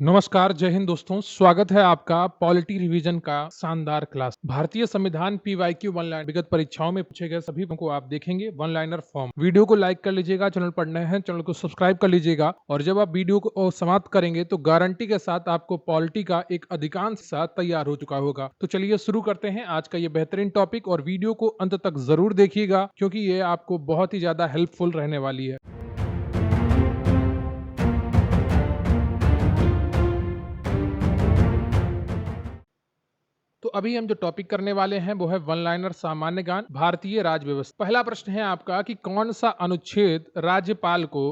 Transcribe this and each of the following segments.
नमस्कार, जय हिंद दोस्तों। स्वागत है आपका पॉलिटी रिवीजन का शानदार क्लास। भारतीय संविधान पीवाईक्यू वन लाइन विगत परीक्षाओं में पूछे गए सभी को आप देखेंगे वन लाइनर फॉर्म। वीडियो को लाइक कर लीजिएगा, चैनल पर नए हैं चैनल को सब्सक्राइब कर लीजिएगा और जब आप वीडियो को समाप्त करेंगे तो गारंटी के साथ आपको पॉलिटी का एक अधिकांश हिस्सा तैयार हो चुका होगा। तो चलिए शुरू करते हैं आज का ये बेहतरीन टॉपिक और वीडियो को अंत तक जरूर देखिएगा क्योंकि ये आपको बहुत ही ज्यादा हेल्पफुल रहने वाली है। तो अभी हम जो टॉपिक करने वाले हैं वो है वन लाइनर सामान्य ज्ञान भारतीय राज्य व्यवस्था। पहला प्रश्न है आपका कि कौन सा अनुच्छेद राज्यपाल को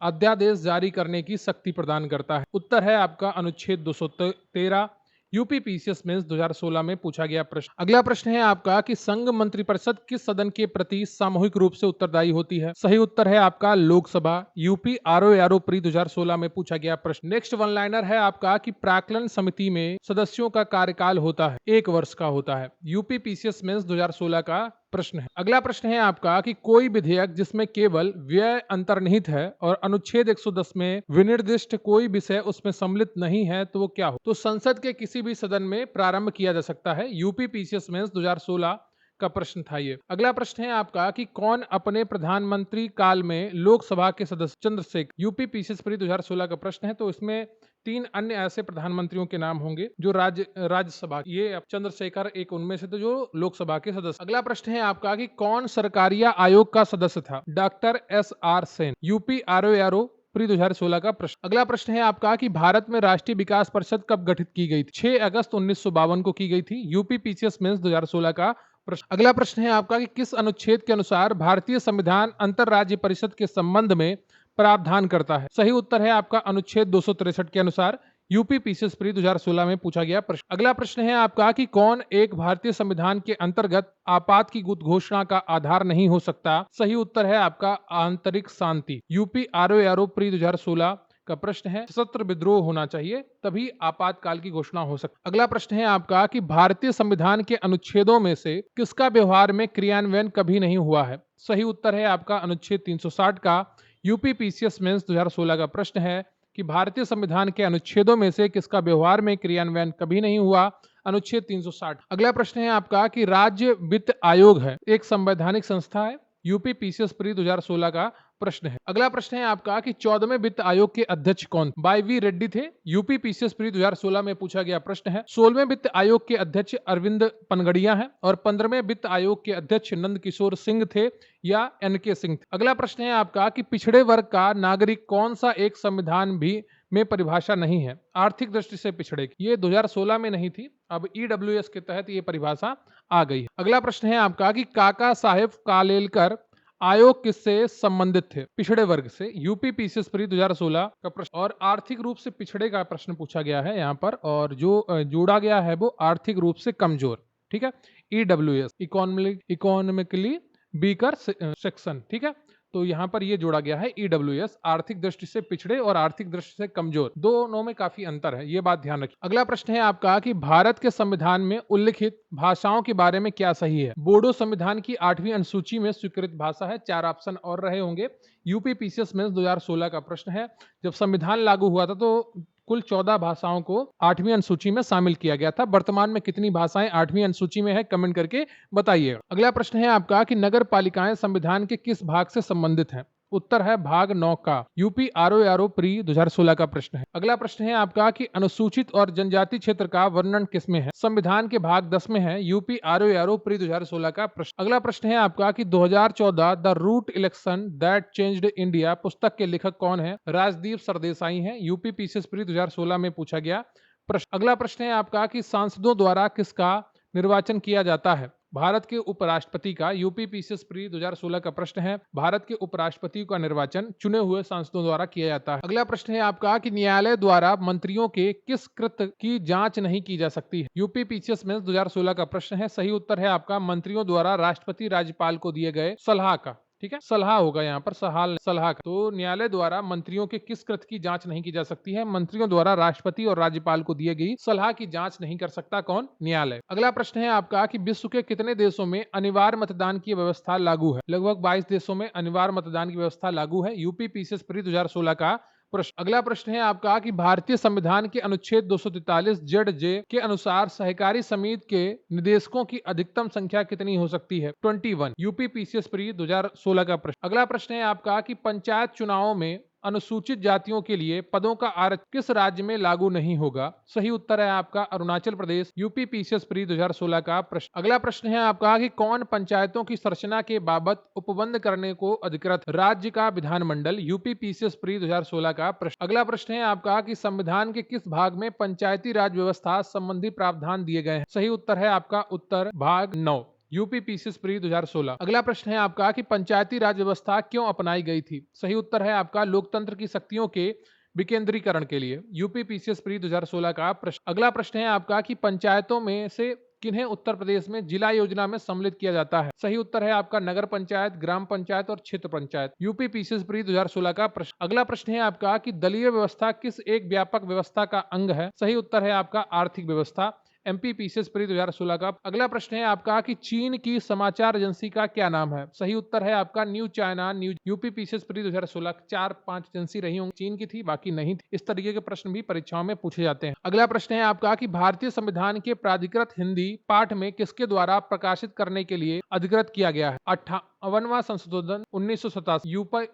अध्यादेश जारी करने की शक्ति प्रदान करता है। उत्तर है आपका अनुच्छेद 213। यूपी पीसीएस मेंस 2016 में पूछा गया प्रश्न। अगला प्रश्न है आपका कि संघ मंत्रिपरिषद किस सदन के प्रति सामूहिक रूप से उत्तरदायी होती है। सही उत्तर है आपका लोकसभा। यूपी आरओ प्री 2016 में पूछा गया प्रश्न। नेक्स्ट वन लाइनर है आपका कि प्राक्कलन समिति में सदस्यों का कार्यकाल होता है 1 वर्ष का होता है। यूपी पीसीएस मेंस 2016 का प्रश्न है। अगला प्रश्न है आपका कि कोई विधेयक जिसमें केवल व्यय अंतर्निहित है और अनुच्छेद 110 में विनिर्दिष्ट कोई विषय उसमें सम्मिलित नहीं है तो वो क्या हो। तो संसद के किसी भी सदन में प्रारंभ किया जा सकता है। यूपी पीसीएस मेंस 2016 का प्रश्न था ये। अगला प्रश्न है आपका कि कौन अपने प्रधानमंत्री काल में लोकसभा के सदस्य। चंद्रशेखर। यूपी पीसीएस प्री 2016 का प्रश्न है। तो इसमें 3 अन्य ऐसे प्रधानमंत्रियों के नाम होंगे जो राज्यसभा, ये चंद्रशेखर एक उनमें से थे जो लोकसभा के सदस्य। अगला प्रश्न है आपका कि कौन सरकारिया आयोग का सदस्य था। Doctor SR Sen. UP RO pre 2016 का प्रश्न। अगला प्रश्न है आपका कि भारत में राष्ट्रीय विकास परिषद कब गठित की गई थी। 6 अगस्त 1952 को की गई थी। यूपी पीसीएस मेंस 2016 का प्रश्न। अगला प्रश्न है आपका कि किस अनुच्छेद के अनुसार भारतीय संविधान अंतरराज्य परिषद के संबंध में प्रावधान करता है। सही उत्तर है आपका अनुच्छेद 263 के अनुसार। यूपी पीसीएस प्री 2016 में पूछा गया प्रश्न। अगला प्रश्न है आपका कि कौन एक भारतीय संविधान के अंतर्गत आपात की घोषणा का आधार नहीं हो सकता। सही उत्तर है आपका आंतरिक शांति। यूपी आरओ प्री 2016 का प्रश्न है। सशस्त्र विद्रोह होना चाहिए तभी आपातकाल की घोषणा हो सकती। अगला प्रश्न है आपका कि भारतीय संविधान के अनुच्छेदों में से किसका व्यवहार में क्रियान्वयन कभी नहीं हुआ है। सही उत्तर है आपका अनुच्छेद 360 का। यूपी पीसीएस मेंस 2016 का प्रश्न है कि भारतीय संविधान के अनुच्छेदों में से किसका व्यवहार में क्रियान्वयन कभी नहीं हुआ। अनुच्छेद 360। अगला प्रश्न है आपका कि राज्य वित्त आयोग है एक संवैधानिक संस्था है। यूपी पीसीएस प्री 2016 का प्रश्न है। अगला प्रश्न है आपका कि 14वें वित्त आयोग के अध्यक्ष कौन। YV रेड्डी थे। यूपी पीसीएस प्री 2016 में पूछा गया प्रश्न है। 16वें वित्त आयोग के अध्यक्ष अरविंद पनगड़िया हैं और 15वें वित्त आयोग के अध्यक्ष नंद किशोर सिंह थे या NK सिंह थे। अगला प्रश्न है आपका कि पिछड़े वर्ग का नागरिक कौन सा एक संविधान भी में परिभाषा नहीं है आर्थिक दृष्टि से पिछड़े। ये 2016 में नहीं थी, अब EWS के तहत ये परिभाषा आ गई है। अगला प्रश्न है आपका कि काका साहेब कालेलकर आयोग किससे संबंधित थे। पिछड़े वर्ग से। यूपी पीसीएस प्री 2016 का प्रश्न। और आर्थिक रूप से पिछड़े का प्रश्न पूछा गया है यहाँ पर और जो जोड़ा गया है वो आर्थिक रूप से कमजोर। ठीक है। EWS economically weaker section. ठीक है। तो यहाँ पर ये जोड़ा गया है EWS आर्थिक दृष्टि से पिछड़े और आर्थिक दृष्टि से कमजोर, दोनों में काफी अंतर है, ये बात ध्यान रखिए। अगला प्रश्न है आपका कि भारत के संविधान में उल्लिखित भाषाओं के बारे में क्या सही है। बोडो संविधान की 8वीं अनुसूची में स्वीकृत भाषा है। 4 ऑप्शन और रहे होंगे। यूपी पीसीएस मेंस 2016 का प्रश्न है। जब संविधान लागू हुआ था तो कुल 14 भाषाओं को 8वीं अनुसूची में शामिल किया गया था। वर्तमान में कितनी भाषाएं 8वीं अनुसूची में है कमेंट करके बताइए। अगला प्रश्न है आपका कि नगर पालिकाएं संविधान के किस भाग से संबंधित हैं। उत्तर है भाग 9 का। यूपी आरओ प्री 2016 का प्रश्न है। अगला प्रश्न है आपका कि अनुसूचित और जनजाति क्षेत्र का वर्णन किसमें है। संविधान के भाग 10 में है। यूपी आरओ प्री 2016 का प्रश्न। अगला प्रश्न है आपका कि 2014 the route election that changed India पुस्तक के लेखक कौन है। राजदीप सरदेसाई हैं। यूपी पीसीएस प्री 2016 में पूछा गया प्रश्न। अगला प्रश्न है आपका कि सांसदों द्वारा किसका निर्वाचन किया जाता है। भारत के उपराष्ट्रपति का। यूपी पीसीएस प्री 2016 का प्रश्न है। भारत के उपराष्ट्रपति का निर्वाचन चुने हुए सांसदों द्वारा किया जाता है। अगला प्रश्न है आपका कि न्यायालय द्वारा मंत्रियों के किस कृत्य की जांच नहीं की जा सकती है। यूपी पीसीएस मेंस 2016 का प्रश्न है। सही उत्तर है आपका मंत्रियों द्वारा राष्ट्रपति राज्यपाल को दिए गए सलाह का। ठीक है, सलाह होगा यहाँ पर, सलाह। तो न्यायालय द्वारा मंत्रियों के किस कृत्य की जांच नहीं की जा सकती है। मंत्रियों द्वारा राष्ट्रपति और राज्यपाल को दिए गई सलाह की जांच नहीं कर सकता कौन। न्यायालय। अगला प्रश्न है आपका कि विश्व के कितने देशों में अनिवार्य मतदान की व्यवस्था लागू है। लगभग 22 देशों में अनिवार्य मतदान की व्यवस्था लागू है। यूपी पीसीएस प्री 2016 का प्रश्न अगला प्रश्न है आपका कि भारतीय संविधान के अनुच्छेद 243 जेड जे के अनुसार सहकारी समिति के निदेशकों की अधिकतम संख्या कितनी हो सकती है? 21। यूपी पीसीएस प्री 2016 का प्रश्न। अगला प्रश्न है आपका कि पंचायत चुनावों में अनुसूचित जातियों के लिए पदों का आरक्षण किस राज्य में लागू नहीं होगा? सही उत्तर है आपका Arunachal Pradesh. UP PCS pre 2016 का प्रश्न। अगला प्रश्न है आपका कि कौन पंचायतों की संरचना के बाबत उपबंध करने को अधिकृत? राज्य का विधानमंडल। यूपी पीसीएस प्री 2016 का प्रश्न। अगला प्रश्न है आपका कि संविधान के किस भाग में पंचायती राज व्यवस्था संबंधी प्रावधान दिए गए हैं? सही उत्तर है आपका उत्तर भाग 9। UP PCS pre 2016। अगला प्रश्न है आपका कि पंचायती राज व्यवस्था क्यों अपनाई गई थी? सही उत्तर है आपका लोकतंत्र की शक्तियों के विकेंद्रीकरण के लिए। यूपी पीसीएस प्री 2016 का प्रश्न। अगला प्रश्न है आपका कि पंचायतों में से किन्हें उत्तर प्रदेश में जिला योजना में सम्मिलित किया जाता है? सही उत्तर है आपका नगर पंचायत, ग्राम पंचायत और क्षेत्र पंचायत। यूपी पीसीएस प्री 2016 का प्रश्न। अगला प्रश्न है आपका कि दलीय व्यवस्था किस एक व्यापक व्यवस्था का अंग है? सही उत्तर है आपका आर्थिक व्यवस्था। एमपी पीसीएस प्री 2016 का अगला प्रश्न है आपका कि चीन की समाचार एजेंसी का क्या नाम है? सही उत्तर है आपका new China news. UP PCS pre 2016 4-5 agency रही होंगी, चीन की थी, बाकी नहीं थी। इस तरीके के प्रश्न भी परीक्षाओं में पूछे जाते हैं। अगला प्रश्न है आपका कि भारतीय संविधान के प्राधिकृत हिंदी पाठ में किसके द्वारा प्रकाशित करने के लिए अधिकृत किया गया है? 58वां संशोधन 1987।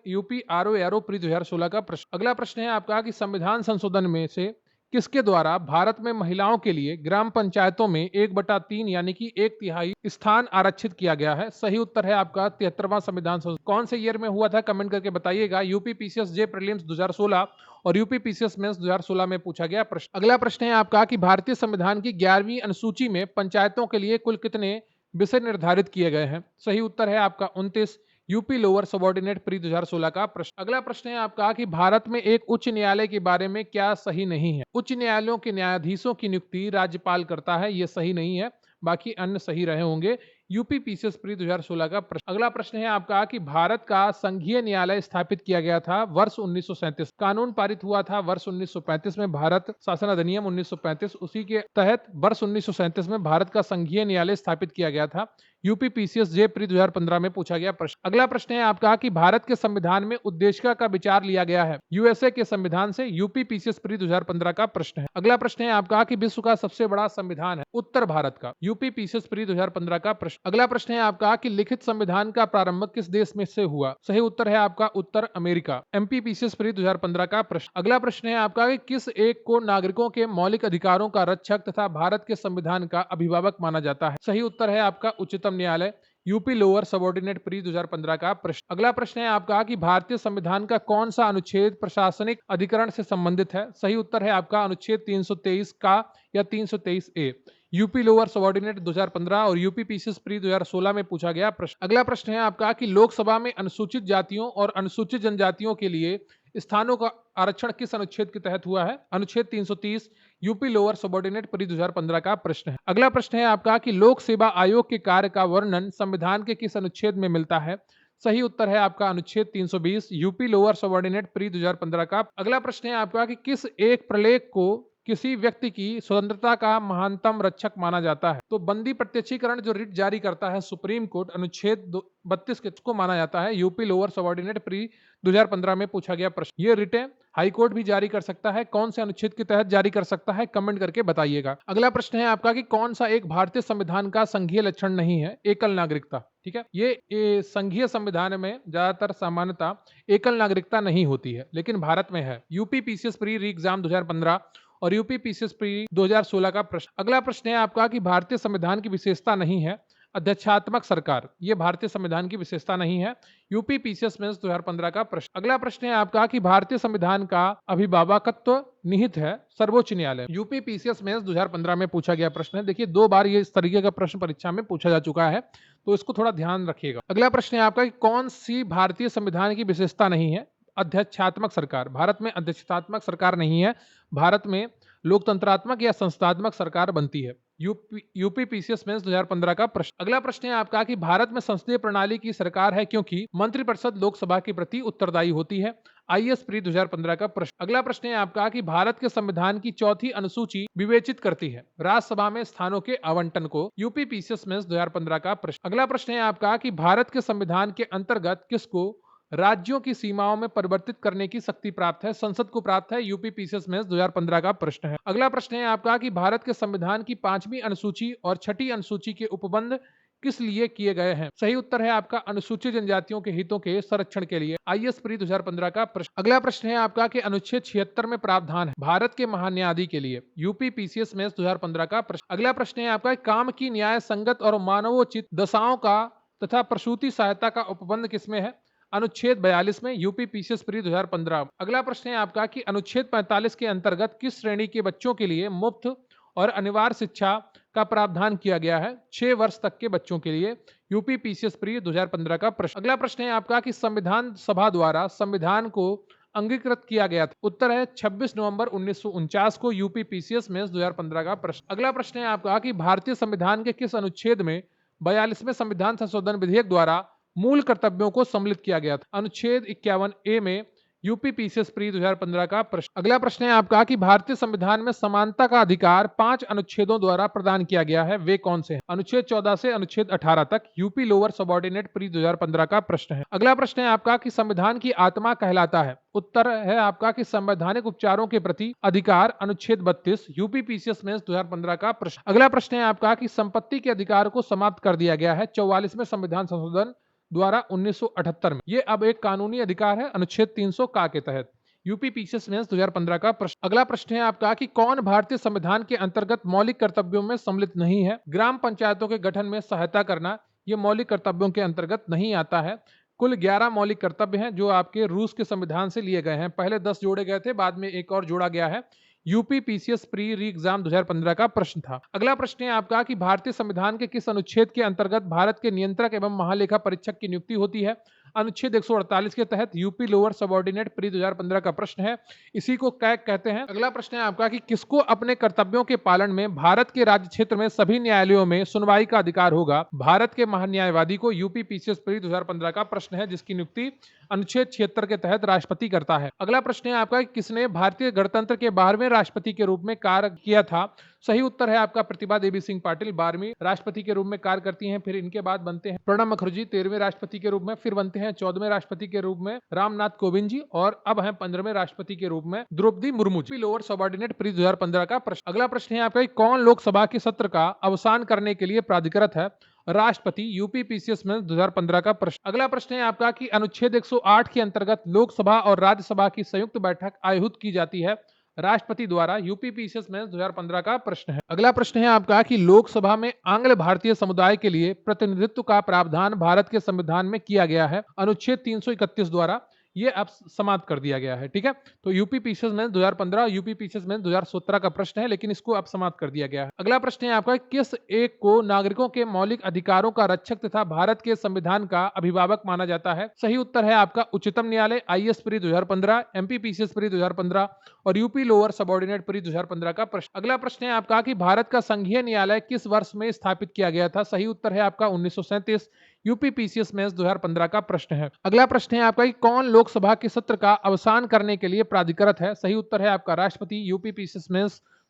यूपी आरओ एरो प्री 2016 का प्रश्न। अगला प्रश्न है आपका कि संविधान संशोधन में से किसके द्वारा भारत में महिलाओं के लिए ग्राम पंचायतों में 1/3 यानी कि 1/3 स्थान आरक्षित किया गया है? सही उत्तर है आपका 73वां संविधान संशोधन। कौन से ईयर में हुआ था कमेंट करके बताइएगा। यूपी पीसीएस जे प्रीलिम्स 2016 और यूपी पीसीएस मेंस 2016 में पूछा गया प्रश्न। अगला प्रश्न है आपका कि भारतीय संविधान की 11वीं अनुसूची में पंचायतों के लिए कुल कितने विषय निर्धारित किए गए हैं? सही उत्तर है आपका 29। यूपी लोअर सबऑर्डिनेट प्री 2016 का प्रश्न। अगला प्रश्न है आपका कि भारत में एक उच्च न्यायालय के बारे में क्या सही नहीं है? उच्च न्यायालयों के न्यायाधीशों की नियुक्ति राज्यपाल करता है, यह सही नहीं है, बाकी अन्य सही रहे होंगे। यूपी पीसीएस प्री 2016 का प्रश्न। अगला प्रश्न है आपका कि भारत का संघीय न्यायालय स्थापित किया गया था वर्ष 1937। कानून पारित हुआ था वर्ष 1935 में, भारत शासन अधिनियम 1935, उसी के तहत वर्ष 1937 में भारत का संघीय न्यायालय स्थापित किया गया था। यूपी पीसीएस जे प्री 2015 में पूछा गया प्रश्न। अगला प्रश्न है आपका कि भारत के संविधान में उद्देशिका का विचार लिया गया है यूएसए के संविधान से? यूपी पीसीएस प्री 2015 का प्रश्न है। अगला प्रश्न है आपका कि विश्व का सबसे बड़ा संविधान है उत्तर भारत का? यूपी पीसीएस प्री 2015 का प्रश्न। अगला प्रश्न है आपका कि लिखित संविधान का प्रारंभ किस देश में से हुआ? सही उत्तर है आपका उत्तर अमेरिका। एमपी पीसीएस प्री 2015 का प्रश्न। अगला प्रश्न है आपका कि किस एक को नागरिकों के मौलिक अधिकारों का रक्षक तथा भारत के संविधान का अभिभावक माना जाता है? सही उत्तर है आपका उच्चतम न्यायालय। यूपी लोअर सबऑर्डिनेट प्री 2015 का प्रश्न। अगला प्रश्न है आपका कि भारतीय संविधान का कौन सा अनुच्छेद प्रशासनिक अधिकरण से संबंधित है? सही उत्तर है आपका अनुच्छेद 323 का या 323 ए। यूपी लोअर सबऑर्डिनेट 2015 और यूपी पीसीएस प्री 2016 में पूछा गया प्रश्न। अगला प्रश्न है आपका कि लोकसभा में अनुसूचित जातियों और अनुसूचित जनजातियों के लिए स्थानों का आरक्षण किस अनुच्छेद के तहत हुआ है? अनुच्छेद 330। यूपी लोअर सबऑर्डिनेट प्री 2015 का प्रश्न है। अगला प्रश्न है आपका कि लोक सेवा आयोग के कार्य का वर्णन संविधान के किस अनुच्छेद में मिलता है? सही उत्तर है आपका अनुच्छेद 320। यूपी लोअर सबऑर्डिनेट प्री 2015 का। अगला प्रश्न है आपका कि किस एक प्रलेख को किसी व्यक्ति की स्वतंत्रता का महानतम रक्षक माना जाता है? तो बंदी प्रत्यक्षीकरण जो रिट जारी करता है सुप्रीम कोर्ट, अनुच्छेद 32 को माना जाता है। यूपी लोअर सबऑर्डिनेट प्री 2015 में पूछा गया प्रश्न। ये रिटें हाई कोर्ट भी जारी कर सकता है, कौन से अनुच्छेद के तहत जारी कर सकता है कमेंट करके बताइएगा। अगला प्रश्न है आपका कि कौन सा एक भारतीय संविधान का संघीय लक्षण नहीं है? एकल नागरिकता। ठीक है, ये संघीय संविधान में ज्यादातर सामान्यता एकल नागरिकता नहीं होती है, लेकिन भारत में है। यूपी पीसीएस प्री री एग्जाम 2015 और यूपी पीसीएस प्री 2016 का प्रश्न। अगला प्रश्न है आपका कि भारतीय संविधान की विशेषता नहीं है अध्यक्षात्मक सरकार, ये भारतीय संविधान की विशेषता नहीं है। यूपी पीसीएस मेंस 2015 का प्रश्न। अगला प्रश्न है आपका कि भारतीय संविधान का अभिभावकत्व निहित है सर्वोच्च न्यायालय। यूपी पीसीएस मेंस 2015 में पूछा गया प्रश्न है। देखिए 2 बार ये इस तरीके का प्रश्न परीक्षा में पूछा जा चुका है, तो इसको थोड़ा ध्यान रखिएगा। अगला प्रश्न है आपका कि कौन सी भारतीय संविधान की विशेषता नहीं है? अध्यक्षात्मक सरकार। भारत में अध्यक्षात्मक सरकार नहीं है, भारत में लोकतंत्रात्मक या संस्थात्मक सरकार बनती है। यूपी पीसीएस मेंस 2015 का प्रश्न। अगला प्रश्न है आपका कि भारत में संसदीय प्रणाली की सरकार है क्योंकि मंत्रिपरिषद लोकसभा के प्रति उत्तरदायी होती है। आईएएस प्री 2015 का प्रश्न। अगला प्रश्न है आपका कि भारत के संविधान की चौथी अनुसूची विवेचित करती है राज्यसभा में स्थानों के आवंटन को। यूपी पीसीएस मेंस 2015 का प्रश्न। अगला प्रश्न है आपका कि भारत के संविधान के अंतर्गत किसको राज्यों की सीमाओं में परिवर्तित करने की शक्ति प्राप्त है? संसद को प्राप्त है। यूपी पीसीएस मेंस 2015 का प्रश्न है। अगला प्रश्न है आपका कि भारत के संविधान की 5वीं अनुसूची और 6ठी अनुसूची के उपबंध किस लिए किए गए हैं? सही उत्तर है आपका अनुसूचित जनजातियों के हितों के संरक्षण के लिए। आईएएस प्री 2015 का प्रश्न। अगला प्रश्न है आपका कि अनुच्छेद 76 में प्रावधान है भारत के महान्यायाधि के लिए। यूपी पीसीएस मेंस 2015 का प्रश्न। अगला प्रश्न है आपका काम की न्याय संगत और मानवोचित दशाओं का तथा प्रसूति सहायता का उपबंध किसमें है? अनुच्छेद 42 में। UP PCS pre 2015। अगला प्रश्न है आपका कि अनुच्छेद 45 के अंतर्गत किस श्रेणी के बच्चों के लिए मुफ्त और अनिवार्य शिक्षा का प्रावधान किया गया है? 6 वर्ष तक के बच्चों के लिए। यूपी पीसीएस प्री 2015 का प्रश्न। अगला प्रश्न है आपका कि संविधान सभा द्वारा संविधान को अंगीकृत किया गया था? उत्तर है 26 नवंबर 1949 को। यूपी पीसीएस मेंस 2015 का प्रश्न। अगला प्रश्न है आपका कि भारतीय संविधान के किस अनुच्छेद में 42वें संविधान संशोधन विधेयक द्वारा मूल कर्तव्यों को सम्मिलित किया गया था? अनुच्छेद 51A में। यूपी पीसीएस प्री 2015 का प्रश्न। अगला प्रश्न है आपका कि भारतीय संविधान में समानता का अधिकार 5 अनुच्छेदों द्वारा प्रदान किया गया है, वे कौन से हैं? अनुच्छेद 14 से अनुच्छेद 18 तक। यूपी लोअर सबऑर्डिनेट प्री 2015 का प्रश्न है। अगला प्रश्न है आपका कि संविधान की आत्मा कहलाता है? उत्तर है आपका कि संवैधानिक उपचारों के प्रति अधिकार। अनुच्छेद 32। यूपी पीसीएस मेंस 2015 का प्रश्न। अगला प्रश्न है आपका कि संपत्ति के अधिकार को समाप्त कर दिया गया है 44वें संविधान संशोधन द्वारा 1978 में। ये अब एक कानूनी अधिकार है अनुच्छेद 300 का के तहत। यूपी पीसीएस मेंस 2015 का प्रश्न। अगला प्रश्न है आपका कि कौन भारतीय संविधान के अंतर्गत मौलिक कर्तव्यों में सम्मिलित नहीं है? ग्राम पंचायतों के गठन में सहायता करना ये मौलिक कर्तव्यों के अंतर्गत नहीं आता है। कुल 11 मौलिक कर्तव्य हैं जो आपके रूस के संविधान से लिए गए हैं। पहले 10 जोड़े गए थे, बाद में एक और जोड़ा गया है। यूपी पीसीएस प्री री एग्जाम 2015 का प्रश्न था। अगला प्रश्न है आपका कि भारतीय संविधान के किस अनुच्छेद के अंतर्गत भारत के नियंत्रक एवं महालेखा परीक्षक की नियुक्ति होती है? अनुच्छेद 148 के तहत। यूपी लोअर सबऑर्डिनेट प्री 2015 का प्रश्न है। इसी को कैग कहते हैं। अगला प्रश्न है आपका कि किसको अपने कर्तव्यों के पालन में भारत के राज्य क्षेत्र में सभी न्यायालयों में सुनवाई का अधिकार होगा? भारत के महान्यायवादी को। यूपी पीसीएस प्री 2015 का प्रश्न है, जिसकी नियुक्ति अनुच्छेद 76 के तहत राष्ट्रपति करता है। अगला प्रश्न है आपका कि किसने भारतीय गणतंत्र के 12वें राष्ट्रपति के रूप में कार्य किया था? सही उत्तर है आपका प्रतिभा देवी सिंह पाटिल 12वीं राष्ट्रपति के रूप में कार्य करती हैं। फिर इनके बाद बनते हैं प्रणब मुखर्जी 13वें राष्ट्रपति के रूप में। फिर बनते हैं 14वें राष्ट्रपति के रूप में रामनाथ कोविंद जी, और अब हैं 15वें राष्ट्रपति के रूप में Draupadi Murmu ji. Lower subordinate pre 2015 का प्रश्न। अगला प्रश्न है आपका कौन लोकसभा के सत्र का अवसान करने के लिए प्राधिकृत है? राष्ट्रपति। यूपी पीसीएस में 2015 का प्रश्न। अगला प्रश्न है आपका कि अनुच्छेद 108 के अंतर्गत लोकसभा और राज्यसभा की संयुक्त बैठक आयोजित की जाती है राष्ट्रपति द्वारा। यूपी पीसीएस में 2015 का प्रश्न है। अगला प्रश्न है आपका कि लोकसभा में आंग्ल भारतीय समुदाय के लिए प्रतिनिधित्व का प्रावधान भारत के संविधान में किया गया है अनुच्छेद 331 द्वारा। ये अब समाप्त कर दिया गया है। ठीक है, तो यूपी पीसीएस में 2015 यूपी पीसीएस में 2017 का प्रश्न है, लेकिन इसको अब समाप्त कर दिया गया है। अगला प्रश्न है आपका किस एक को नागरिकों के मौलिक अधिकारों का रक्षक तथा भारत के संविधान का अभिभावक माना जाता है? सही उत्तर है आपका उच्चतम न्यायालय। IAS pre 2015, MP PCS pre 2015 और यूपी लोअर सबऑर्डिनेट प्री 2015 का प्रश्न। अगला प्रश्न है आपका कि भारत का संघीय न्यायालय किस वर्ष में स्थापित किया गया था? सही उत्तर है आपका 1937। यूपी पीसीएस में 2015 का प्रश्न है। अगला प्रश्न है आपका कि कौन लोकसभा के सत्र का अवसान करने के लिए प्राधिकृत है? सही उत्तर है आपका राष्ट्रपति। यूपी पीसीएस में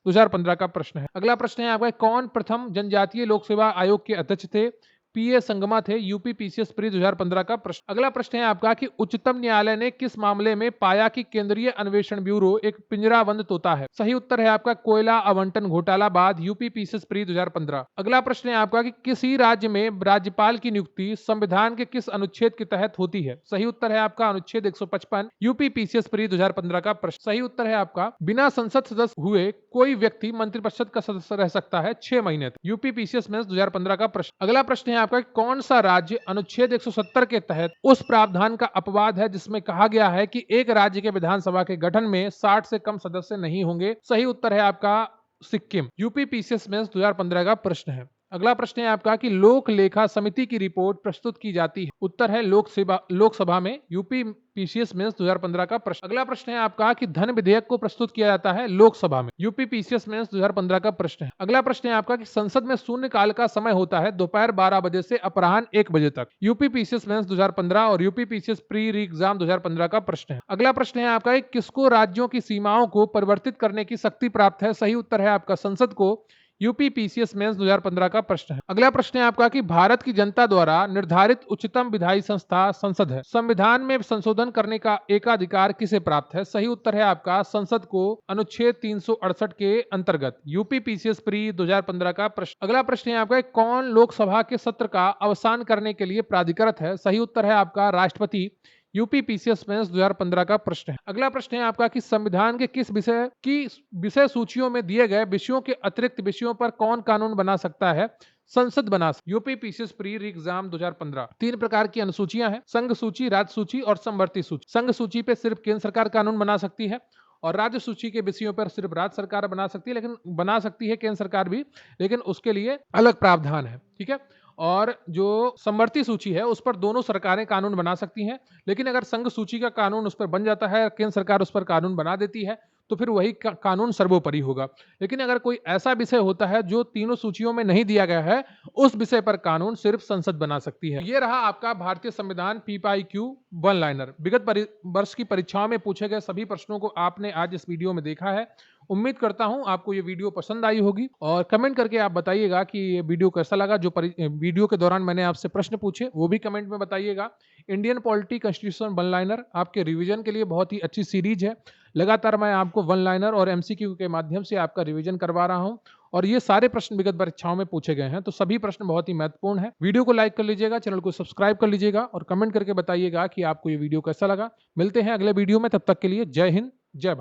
2015 का प्रश्न है। अगला प्रश्न है आपका कौन प्रथम जनजातीय लोक सेवा आयोग के अध्यक्ष थे? पीए संगमा थे। यूपी पीसीएस प्री 2015 का प्रश्न। अगला प्रश्न है आपका कि उच्चतम न्यायालय ने किस मामले में पाया कि केंद्रीय अन्वेषण ब्यूरो एक पिंजराबंद तोता है? सही उत्तर है आपका कोयला आवंटन घोटाला बाद। UP PCS pre 2015। अगला प्रश्न है आपका कि किसी राज्य में राज्यपाल की नियुक्ति संविधान के किस अनुच्छेद के तहत होती है? सही उत्तर है आपका अनुच्छेद 155। यूपी पीसीएस प्री 2015 का प्रश्न। सही उत्तर है आपका बिना संसद सदस्य हुए कोई व्यक्ति मंत्रिपरिषद का सदस्य रह सकता है 6 महीने तक। यूपी पीसीएस में 2015 का प्रश्न। अगला प्रश्न है आपका कौन सा राज्य अनुच्छेद 170 के तहत उस प्रावधान का अपवाद है जिसमें कहा गया है कि एक राज्य के विधानसभा के गठन में 60 से कम सदस्य नहीं होंगे? सही उत्तर है आपका सिक्किम। यूपी पीसीएस में 2015 का प्रश्न है। अगला प्रश्न है आपका कि लोक लेखा समिति की रिपोर्ट प्रस्तुत की जाती है? उत्तर है लोकसभा में। यूपी पीसीएस में 2015 का प्रश्न। अगला प्रश्न है आपका कि धन विधेयक को प्रस्तुत किया जाता है लोकसभा में। यूपी पीसीएस में 2015 का प्रश्न है। अगला प्रश्न है आपका कि संसद में शून्य काल का समय होता है दोपहर 12 बजे से अपराह्न 1 बजे तक। यूपी पीसीएस में 2015 और यूपी पीसीएस प्री री एग्जाम 2015 का प्रश्न है। अगला प्रश्न है आपका कि किसको राज्यों की सीमाओं को परिवर्तित करने की शक्ति प्राप्त है? सही उत्तर है आपका संसद को। यूपी पीसीएस मेंस 2015 का प्रश्न है। अगला प्रश्न है आपका कि भारत की जनता द्वारा निर्धारित उच्चतम विधायी संस्था संसद है। संविधान में संशोधन करने का एकाधिकार किसे प्राप्त है? सही उत्तर है आपका संसद को अनुच्छेद 368 के अंतर्गत। यूपी पीसीएस प्री 2015 का प्रश्न। अगला प्रश्न है आपका कौन लोकसभा के सत्र का अवसान करने के लिए प्राधिकृत है? सही उत्तर है आपका राष्ट्रपति। यूपी पीसीएस मेंस 2015 का प्रश्न है। अगला प्रश्न है आपका कि संविधान के किस विषय सूचियों में दिए गए विषयों के अतिरिक्त विषयों पर कौन कानून बना सकता है? संसद बना सकती है। यूपी पीसीएस प्री एग्जाम 2015 तीन प्रकार की अनुसूचियां हैं, संघ सूची, राज्य सूची और समवर्ती सूची। संघ सूची पे सिर्फ केंद्र सरकार कानून बना सकती है और राज्य सूची के विषयों पर सिर्फ राज्य सरकार बना सकती है, लेकिन बना सकती है केंद्र सरकार भी, लेकिन उसके लिए अलग प्रावधान है। ठीक है। और जो समवर्ती सूची है उस पर दोनों सरकारें कानून बना सकती हैं, लेकिन अगर संघ सूची का कानून उस पर बन जाता है, केंद्र सरकार उस पर कानून बना देती है, तो फिर वही कानून सर्वोपरि होगा। लेकिन अगर कोई ऐसा विषय होता है जो तीनों सूचियों में नहीं दिया गया है, उस विषय पर कानून सिर्फ संसद बना सकती है। ये रहा आपका भारतीय संविधान पीवाईक्यू वन लाइनर। विगत वर्ष की परीक्षाओं में पूछे गए सभी प्रश्नों को आपने आज इस वीडियो में देखा है। उम्मीद करता हूं आपको ये वीडियो पसंद आई होगी और कमेंट करके आप बताइएगा कि ये वीडियो कैसा लगा। जो वीडियो के दौरान मैंने आपसे प्रश्न पूछे वो भी कमेंट में बताइएगा। Indian polity constitution one liner आपके रिवीजन के लिए बहुत ही अच्छी सीरीज है। लगातार मैं आपको वन लाइनर और एमसीक्यू के माध्यम से आपका रिवीजन करवा रहा हूं और ये सारे प्रश्न विगत परीक्षाओं में पूछे गए हैं, तो सभी प्रश्न बहुत ही महत्वपूर्ण है। वीडियो को लाइक कर लीजिएगा, चैनल को सब्सक्राइब कर लीजिएगा और कमेंट करके बताइएगा कि आपको ये वीडियो कैसा लगा। मिलते हैं अगले वीडियो में, तब तक के लिए जय हिंद, जय भारत।